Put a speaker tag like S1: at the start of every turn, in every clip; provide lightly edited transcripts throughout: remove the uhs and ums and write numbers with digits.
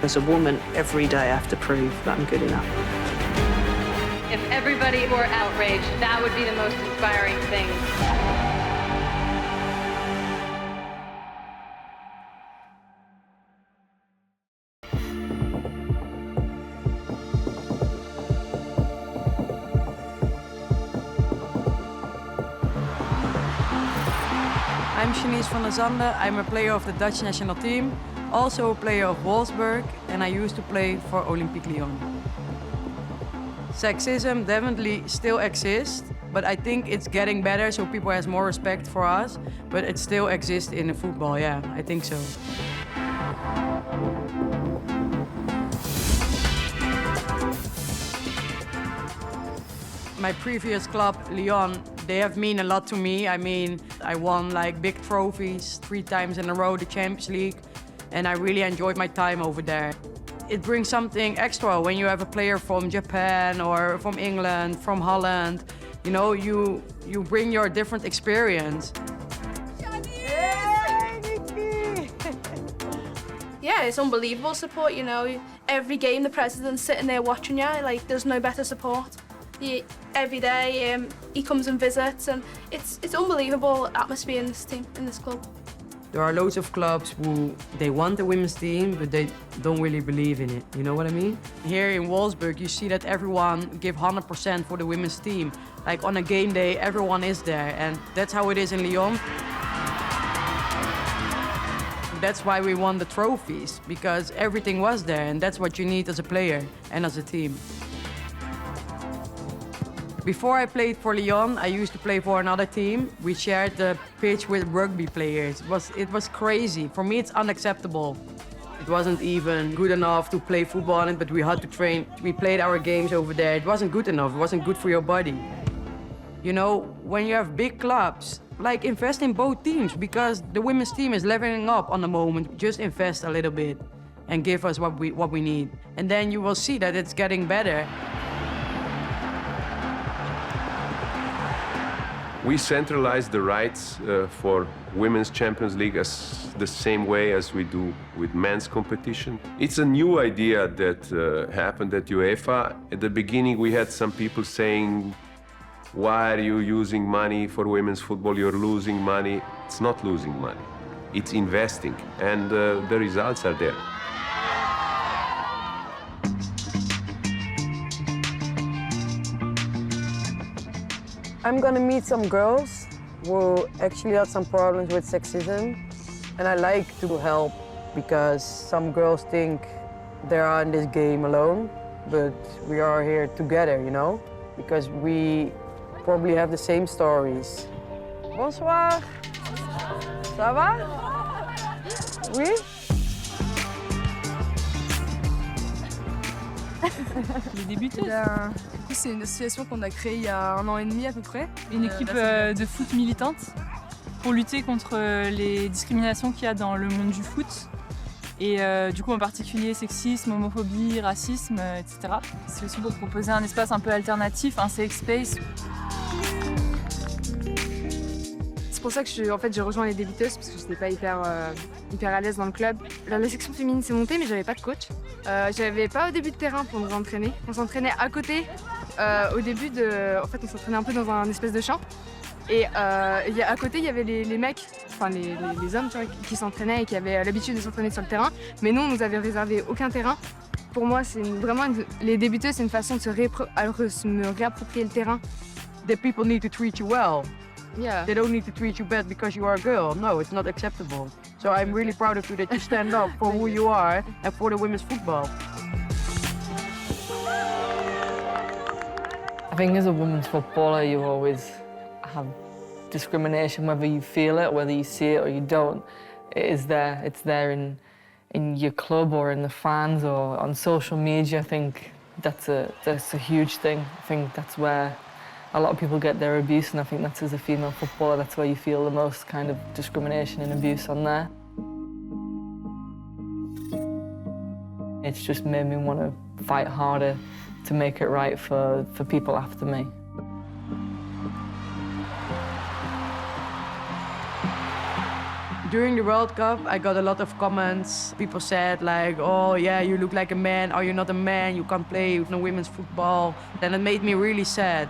S1: As a woman, every day I have to prove that I'm good enough.
S2: If everybody were outraged, that would be the most inspiring thing.
S3: I'm Shanice van der Zande. I'm a player of the Dutch national team, also a player of Wolfsburg, and I used to play for Olympique Lyon. Sexism definitely still exists, but I think it's getting better, so people has more respect for us, but it still exists in the football, yeah, I think so. My previous club, Lyon, they have mean a lot to me. I mean, I won like big trophies 3 times in a row, the Champions League, and I really enjoyed my time over there. It brings something extra when you have a player from Japan or from England, from Holland. You know, you bring your different experience.
S4: Yeah, it's unbelievable support, you know. Every game the president's sitting there watching you, like there's no better support. Every day he comes and visits, and it's unbelievable atmosphere in this team, in this club.
S3: There are loads of clubs who they want the women's team, but they don't really believe in it. You know what I mean? Here in Wolfsburg, you see that everyone give 100% for the women's team. Like on a game day, everyone is there, and that's how it is in Lyon. That's why we won the trophies, because everything was there, and that's what you need as a player and as a team. Before I played for Lyon, I used to play for another team. We shared the pitch with rugby players. It was crazy. For me, it's unacceptable. It wasn't even good enough to play football on it, but we had to train. We played our games over there. It wasn't good enough. It wasn't good for your body. You know, when you have big clubs, like invest in both teams, because the women's team is leveling up on the moment. Just invest a little bit and give us what we need. And then you will see that it's getting better.
S5: We centralize the rights for Women's Champions League as the same way as we do with men's competition. It's a new idea that happened at UEFA. At the beginning, we had some people saying, why are you using money for women's football? You're losing money. It's not losing money. It's investing, and the results are there.
S3: I'm gonna meet some girls who actually had some problems with sexism, and I like to help because some girls think they are in this game alone, but we are here together, you know, because we probably have the same stories. Bonsoir. Ça va? Oui?
S6: Les débuteuses. C'est une association qu'on a créée il y a 1 an et demi à peu près. Une équipe de foot militante pour lutter contre les discriminations qu'il y a dans le monde du foot. Et du coup en particulier sexisme, homophobie, racisme, etc. C'est aussi pour proposer un espace un peu alternatif, un safe space. C'est pour ça que j'ai rejoint les débuteuses parce que je n'étais pas hyper à l'aise dans le club. La section féminine s'est montée mais j'avais pas de coach. J'avais pas au début de terrain pour nous entraîner. On s'entraînait à côté. Au début en fait on s'entraînait un peu dans un espèce de champ. Et à côté il y avait les mecs, enfin les hommes tu vois, qui s'entraînaient et qui avaient l'habitude de s'entraîner sur le terrain. Mais nous on nous avait réservé aucun terrain. Pour moi les débuteuses c'est une façon de me réapproprier le terrain.
S3: The people need to treat you well.
S6: Yeah.
S3: They don't need to treat you bad because you are a girl. No, it's not acceptable. So I'm really proud of you that you stand up for who you are and for the women's football.
S7: I think as a women's footballer, you always have discrimination, whether you feel it, whether you see it or you don't. It is there. It's there in your club or in the fans or on social media. I think that's a huge thing. I think that's where a lot of people get their abuse, and I think that's as a female footballer, that's where you feel the most kind of discrimination and abuse on there. It's just made me want to fight harder to make it right for people after me.
S3: During the World Cup, I got a lot of comments. People said like, oh yeah, you look like a man. Oh, you're not a man. You can't play no women's football. Then it made me really sad.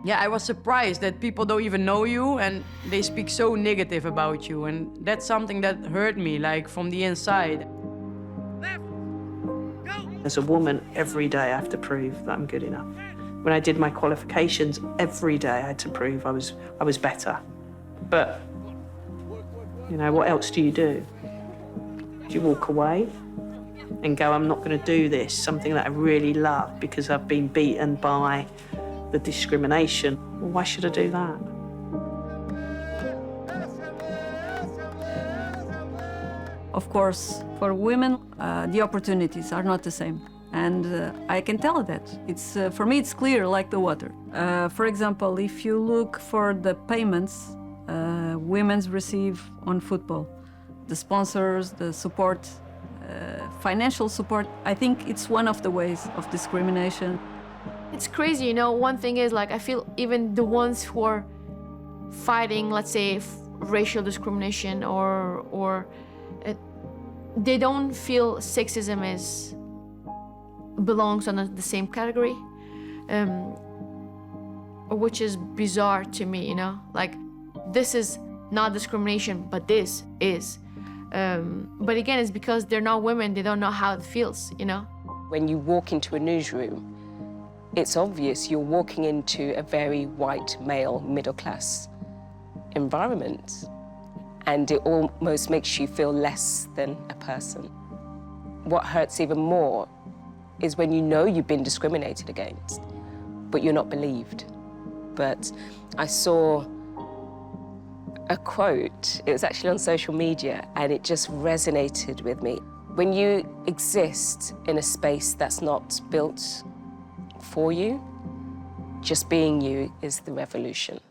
S3: Yeah, I was surprised that people don't even know you and they speak so negative about you. And that's something that hurt me, like from the inside.
S1: As a woman, every day I have to prove that I'm good enough. When I did my qualifications, every day I had to prove I was better. But, you know, what else do you do? Do you walk away and go, I'm not going to do this, something that I really love because I've been beaten by the discrimination? Well, why should I do that?
S8: Of course, for women, the opportunities are not the same. And I can tell that. For me, it's clear like the water. For example, if you look for the payments women receive on football, the sponsors, the support, financial support, I think it's one of the ways of discrimination.
S9: It's crazy, you know, one thing is like I feel even the ones who are fighting, let's say, racial discrimination they don't feel sexism belongs on the same category, which is bizarre to me, you know? Like, this is not discrimination, but this is. But again, it's because they're not women, they don't know how it feels, you know?
S10: When you walk into a newsroom, it's obvious you're walking into a very white, male, middle-class environment. And it almost makes you feel less than a person. What hurts even more is when you know you've been discriminated against, but you're not believed. But I saw a quote, it was actually on social media, and it just resonated with me. When you exist in a space that's not built for you, just being you is the revolution.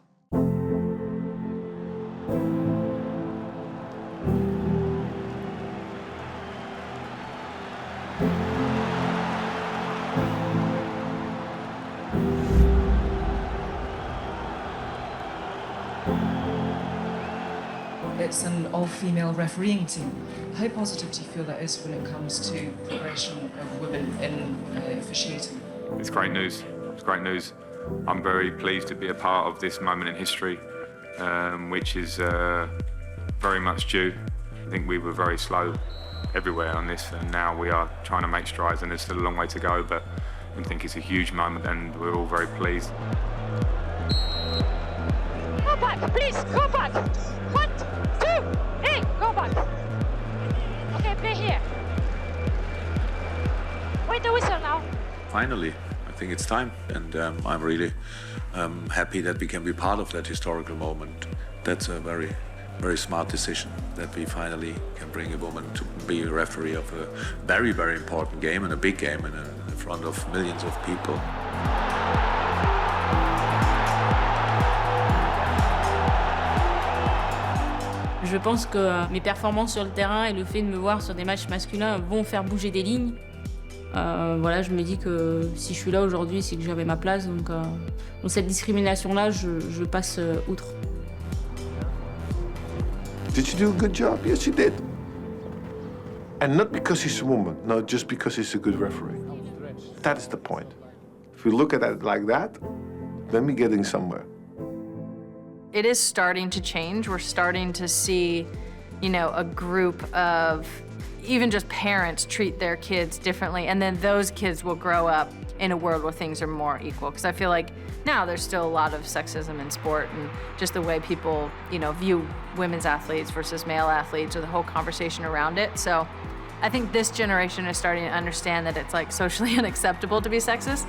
S11: It's an all-female refereeing team. How positive do you feel that is when it comes to progression of women in officiating?
S12: It's great news. It's great news. I'm very pleased to be a part of this moment in history, which is very much due. I think we were very slow everywhere on this, and now we are trying to make strides, and there's still a long way to go, but I think it's a huge moment, and we're all very pleased.
S13: Go back, please, go back. 1, 2, 3, go back. Okay, play here. Wait the whistle now.
S14: Finally, I think it's time, and I'm really happy that we can be part of that historical moment. That's a very, very smart decision, that we finally can bring a woman to be a referee of a very, very important game, and a big game in front of millions of people.
S15: Je pense que mes performances sur le terrain et le fait de me voir sur des matchs masculins vont faire bouger des lignes. Voilà, je me dis que si je suis là aujourd'hui, c'est que j'avais ma place. Donc cette discrimination-là, je passe outre.
S5: Did you do a good job? Yes, you did. And not because he's a woman, no, just because he's a good referee. That is the point. If we look at it like that, then we're getting somewhere.
S16: It is starting to change. We're starting to see, you know, a group of even just parents treat their kids differently, and then those kids will grow up in a world where things are more equal. Because I feel like now there's still a lot of sexism in sport, and just the way people, you know, view women's athletes versus male athletes, or the whole conversation around it. So I think this generation is starting to understand that it's like socially unacceptable to be sexist.